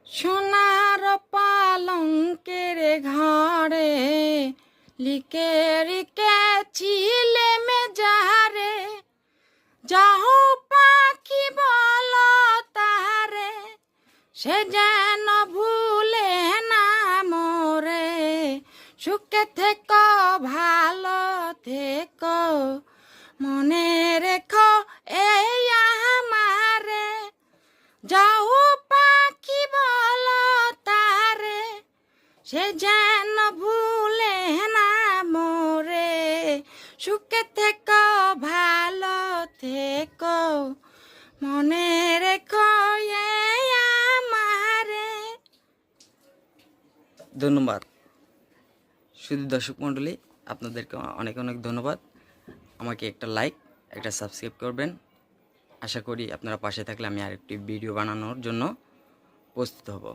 সোনার পালঙ্কের ঘরে লিখে রেখেছিলে মেজারে, যাহো পাখি বলো তারে, সে যেন ভুলে না মোরে। সুখে থেকো ভালো থেকো, মনে রেখো এই আমারে। যাও পাখি বলো তারে, সে যেন ভুলে না মোরে। সুখে থেকো ভালো থেকো, মনে রেখো এই আমারে। ধন্যবাদ। শুধু দর্শক মণ্ডলী, আপনাদেরকে অনেক অনেক ধন্যবাদ। আমাকে একটা লাইক, একটা সাবস্ক্রাইব করবেন। আশা করি আপনারা পাশে থাকলে আমি আরেকটি ভিডিও বানানোর জন্য প্রস্তুত হব।